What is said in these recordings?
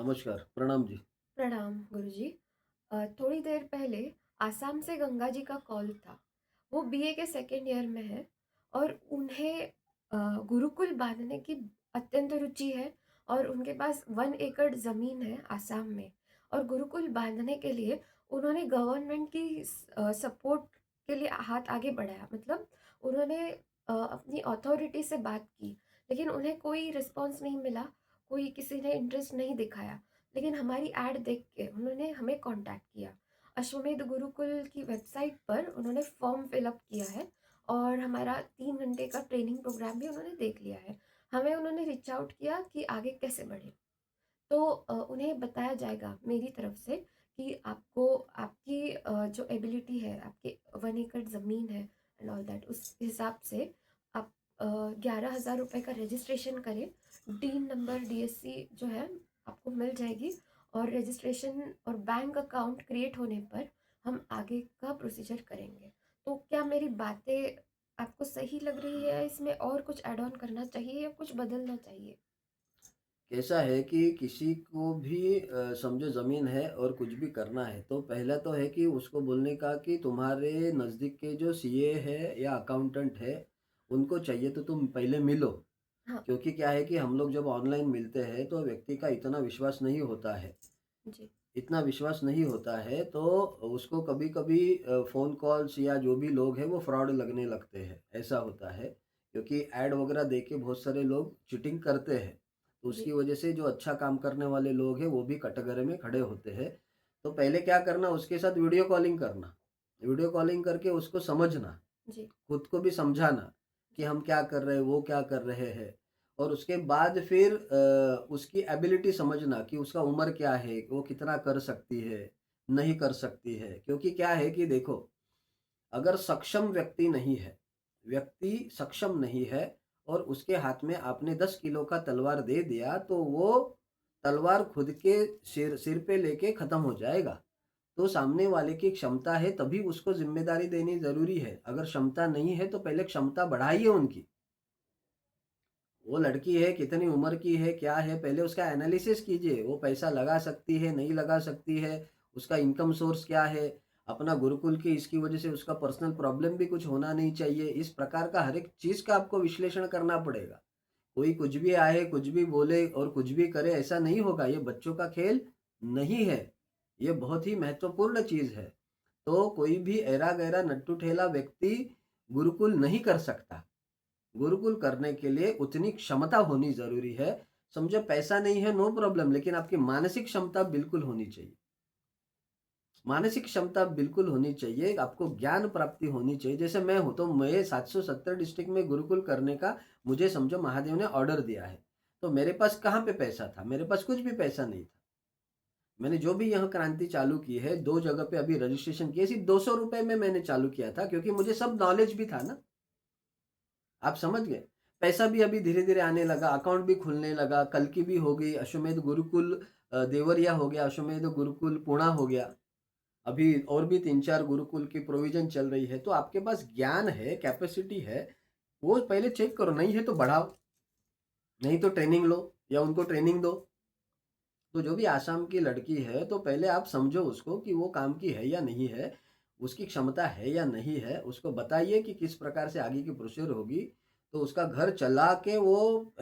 नमस्कार, प्रणाम जी। प्रणाम गुरुजी। थोड़ी देर पहले आसाम से गंगा जी का कॉल था। वो बीए के सेकेंड ईयर में है और उन्हें गुरुकुल बांधने की अत्यंत रुचि है और उनके पास 1 एकड़ ज़मीन है आसाम में। और गुरुकुल बांधने के लिए उन्होंने गवर्नमेंट की सपोर्ट के लिए हाथ आगे बढ़ाया। मतलब उन्होंने अपनी अथॉरिटी से बात की, लेकिन उन्हें कोई रिस्पॉन्स नहीं मिला, कोई किसी ने इंटरेस्ट नहीं दिखाया। लेकिन हमारी ऐड देख के उन्होंने हमें कांटेक्ट किया। अश्वमेध गुरुकुल की वेबसाइट पर उन्होंने फॉर्म फिलअप किया है और हमारा 3 घंटे का ट्रेनिंग प्रोग्राम भी उन्होंने देख लिया है। हमें उन्होंने रीच आउट किया कि आगे कैसे बढ़े। तो उन्हें बताया जाएगा मेरी तरफ से कि आपको आपकी जो एबिलिटी है, आपके 1 एकड़ ज़मीन है एंड ऑल दैट, उस हिसाब से आप 11,000 रुपये का रजिस्ट्रेशन करें। डीन नंबर डीएससी जो है आपको मिल जाएगी और रजिस्ट्रेशन और बैंक अकाउंट क्रिएट होने पर हम आगे का प्रोसीजर करेंगे। तो क्या मेरी बातें आपको सही लग रही है? इसमें और कुछ ऐड ऑन करना चाहिए या कुछ बदलना चाहिए? कैसा है कि किसी को भी समझो ज़मीन है और कुछ भी करना है, तो पहला तो है कि उसको बोलने का कि तुम्हारे नज़दीक के जो सीए है या अकाउंटेंट है, उनको चाहिए तो तुम पहले मिलो। हाँ क्योंकि क्या है कि हम लोग जब ऑनलाइन मिलते हैं, तो व्यक्ति का इतना विश्वास नहीं होता है। जी। इतना विश्वास नहीं होता है, तो उसको कभी-कभी फ़ोन कॉल्स या जो भी लोग हैं, वो फ्रॉड लगने लगते हैं, ऐसा होता है। क्योंकि ऐड वगैरह देके बहुत सारे लोग चीटिंग करते हैं, तो उसकी जी। वजह से जो अच्छा काम करने वाले लोग हैं, वो भी कटघरे में खड़े होते हैं। तो पहले क्या करना, उसके साथ वीडियो कॉलिंग करना। वीडियो कॉलिंग करके उसको समझना। जी। खुद को भी समझाना कि जी। हम क्या कर रहे हैं, वो क्या कर रहे हैं। और उसके बाद फिर उसकी एबिलिटी समझना कि उसका उम्र क्या है, वो कितना कर सकती है, नहीं कर सकती है। क्योंकि क्या है कि देखो, अगर सक्षम व्यक्ति सक्षम नहीं है और उसके हाथ में आपने 10 किलो का तलवार दे दिया, तो वो तलवार खुद के सिर सिर पे लेके खत्म हो जाएगा। तो सामने वाले की क्षमता है तभी उसको ज़िम्मेदारी देनी ज़रूरी है। अगर क्षमता नहीं है तो पहले क्षमता बढ़ाइए उनकी। वो लड़की है, कितनी उम्र की है, क्या है, पहले उसका एनालिसिस कीजिए। वो पैसा लगा सकती है, नहीं लगा सकती है, उसका इनकम सोर्स क्या है, अपना गुरुकुल की इसकी वजह से उसका पर्सनल प्रॉब्लम भी कुछ होना नहीं चाहिए। इस प्रकार का हर एक चीज़ का आपको विश्लेषण करना पड़ेगा। कोई कुछ भी आए, कुछ भी बोले और कुछ भी करे, ऐसा नहीं होगा। ये बच्चों का खेल नहीं है। ये बहुत ही महत्वपूर्ण चीज़ है। तो कोई भी ऐरा-गैरा, नट्टू-ठेला व्यक्ति गुरुकुल नहीं कर सकता। गुरुकुल करने के लिए उतनी क्षमता होनी ज़रूरी है। समझो पैसा नहीं है, नो प्रॉब्लम, लेकिन आपकी मानसिक क्षमता बिल्कुल होनी चाहिए। मानसिक क्षमता बिल्कुल होनी चाहिए, आपको ज्ञान प्राप्ति होनी चाहिए। जैसे मैं हूँ, तो मैं 770 डिस्ट्रिक्ट में गुरुकुल करने का मुझे समझो महादेव ने ऑर्डर दिया है। तो मेरे पास कहाँ पे पैसा था? मेरे पास कुछ भी पैसा नहीं था। मैंने जो भी यहाँ क्रांति चालू की है, 2 जगह पे अभी रजिस्ट्रेशन किए, सिर्फ़ ₹200 में मैंने चालू किया था, क्योंकि मुझे सब नॉलेज भी था ना। आप समझ गए? पैसा भी अभी धीरे-धीरे आने लगा, अकाउंट भी खुलने लगा, कल की भी हो गई, अश्वमेध गुरुकुल देवरिया हो गया, अश्वमेध गुरुकुल पुणा हो गया। अभी और भी 3-4 गुरुकुल की प्रोविज़न चल रही है, तो आपके पास ज्ञान है, कैपेसिटी है, वो पहले चेक करो, नहीं है तो बढ़ाओ, नहीं तो ट्रेनिंग लो या उनको ट्रेनिंग दो। तो जो भी आसाम की लड़की है, तो पहले आप समझो उसको कि वो काम की है या नहीं है, उसकी क्षमता है या नहीं है, उसको बताइए कि किस प्रकार से आगे की प्रोसीजर होगी। तो उसका घर चला के वो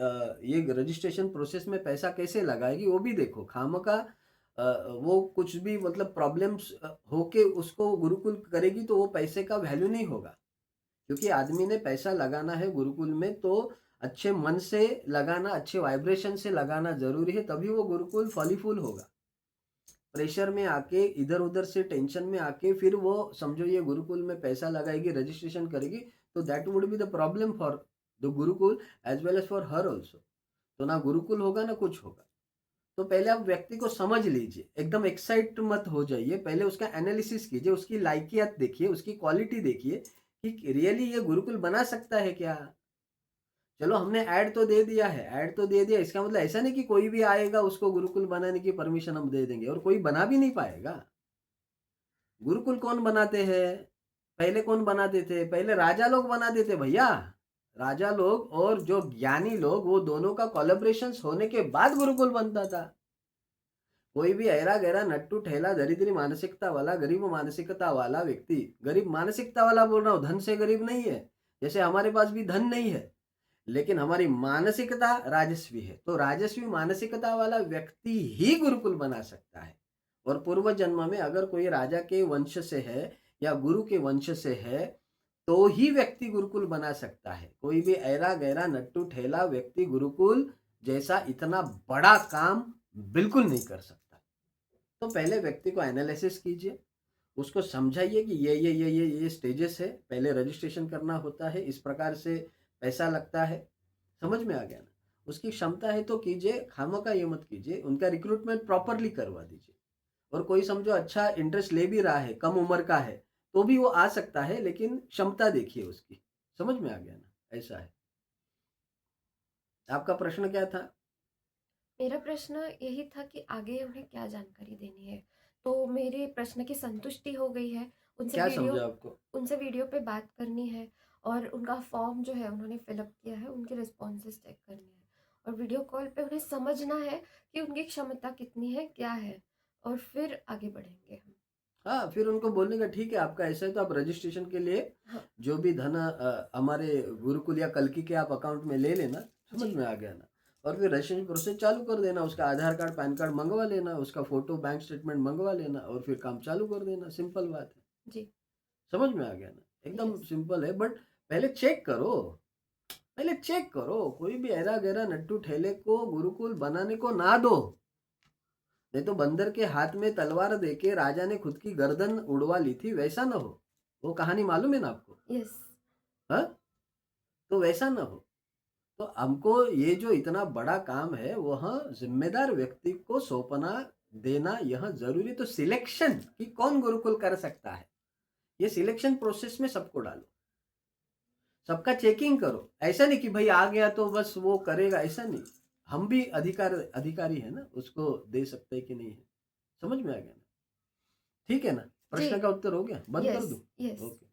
ये रजिस्ट्रेशन प्रोसेस में पैसा कैसे लगाएगी, वो भी देखो। खामख़ा वो कुछ भी मतलब प्रॉब्लम्स होके उसको गुरुकुल करेगी, तो वो पैसे का वैल्यू नहीं होगा। क्योंकि आदमी ने पैसा लगाना है गुरुकुल में, तो अच्छे मन से लगाना, अच्छे वाइब्रेशन से लगाना ज़रूरी है, तभी वो गुरुकुल फलीफूल होगा। प्रेशर में आके, इधर-उधर से टेंशन में आके फिर वो समझो ये गुरुकुल में पैसा लगाएगी, रजिस्ट्रेशन करेगी, तो that would be the problem for the Gurukul as well as for her also. तो ना गुरुकुल होगा, ना कुछ होगा। तो पहले आप व्यक्ति को समझ लीजिए, एकदम एक्साइट मत हो जाइए, पहले उसका एनालिसिस कीजिए, उसकी लायकियत देखिए, उसकी क्वालिटी देखिए कि रियली ये गुरुकुल बना सकता है क्या? चलो हमने ऐड तो दे दिया है, ऐड तो दे दिया, इसका मतलब ऐसा नहीं कि कोई भी आएगा उसको गुरुकुल बनाने की परमिशन हम दे देंगे और कोई बना भी नहीं पाएगा। गुरुकुल कौन बनाते हैं? पहले कौन बनाते थे? पहले राजा लोग बनाते थे भैया। राजा लोग और जो ज्ञानी लोग, वो दोनों का कोलैबोरेशंस होने के बाद गुरुकुल बनता था। कोई भी ऐरा गैरा नट्टू ठेला दरिद्री मानसिकता वाला गरीब मानसिकता वाला व्यक्ति, गरीब मानसिकता वाला बोल रहा हूँ, धन से गरीब नहीं है। जैसे हमारे पास भी धन नहीं है, लेकिन हमारी मानसिकता राजस्वी है, तो राजस्वी मानसिकता वाला व्यक्ति ही गुरुकुल बना सकता है। और पूर्व जन्म में अगर कोई राजा के वंश से है या गुरु के वंश से है, तो ही व्यक्ति गुरुकुल बना सकता है। कोई भी ऐरा गैरा नट्टू ठेला व्यक्ति गुरुकुल जैसा इतना बड़ा काम बिल्कुल नहीं कर सकता। तो पहले व्यक्ति को एनालिसिस कीजिए, उसको समझाइए कि ये स्टेजेस है, पहले रजिस्ट्रेशन करना होता है, इस प्रकार से पैसा लगता है। समझ में आ गया ना? उसकी क्षमता है तो कीजिए, खामखा ये मत कीजिए, उनका रिक्रूटमेंट प्रॉपरली करवा दीजिए। और कोई समझो अच्छा इंटरेस्ट ले भी रहा है, कम उम्र का है, तो भी वो आ सकता है, लेकिन क्षमता देखिए उसकी। समझ में आ गया ना? ऐसा है। आपका प्रश्न क्या था? मेरा प्रश्न यही था कि आगे उन्हें क्या जानकारी देनी है? तो मेरे प्रश्न की संतुष्टि हो गई है। उनसे क्या वीडियो समझा आपको? उनसे वीडियो पे बात करनी है और उनका फॉर्म जो है उन्होंने फ़िल अप किया है, उनके रिस्पॉन्सेज़ चेक करने हैं और वीडियो कॉल पे उन्हें समझना है कि उनकी क्षमता कितनी है, क्या है और फिर आगे बढ़ेंगे हम। हाँ, फिर उनको बोलने का ठीक है, आपका ऐसा है तो आप रजिस्ट्रेशन के लिए हाँ, जो भी धन हमारे गुरुकुल या कल्की के आप अकाउंट में ले लेना। समझ जी, में आ गया ना? और फिर रजिस्ट्रेशन प्रोसेस चालू कर देना, उसका आधार कार्ड पैन कार्ड मंगवा लेना, उसका फोटो बैंक स्टेटमेंट मंगवा लेना और फिर काम चालू कर देना। सिंपल बात है। जी, समझ में आ गया ना? एकदम यस, सिंपल है, बट पहले चेक करो। पहले चेक करो, कोई भी ऐरा गैरा नट्टू ठेले को गुरुकुल बनाने को ना दो। नहीं तो बंदर के हाथ में तलवार देके राजा ने खुद की गर्दन उड़वा ली थी, वैसा ना हो। वो कहानी मालूम है ना आपको? यस, हाँ, तो वैसा ना हो। तो हमको ये जो इतना बड़ा काम है वह जिम्मेदार व्यक्ति को सौंपना देना यह जरूरी। तो सिलेक्शन कि कौन गुरुकुल कर सकता है, ये सिलेक्शन प्रोसेस में सबको डालो, सबका चेकिंग करो। ऐसा नहीं कि भाई आ गया तो बस वो करेगा, ऐसा नहीं। हम भी अधिकारी है ना, उसको दे सकते हैं कि नहीं है। समझ में आ गया ना? ठीक है ना? जी, प्रश्न का उत्तर हो गया? बंद कर यस, दूं? यस। ओके।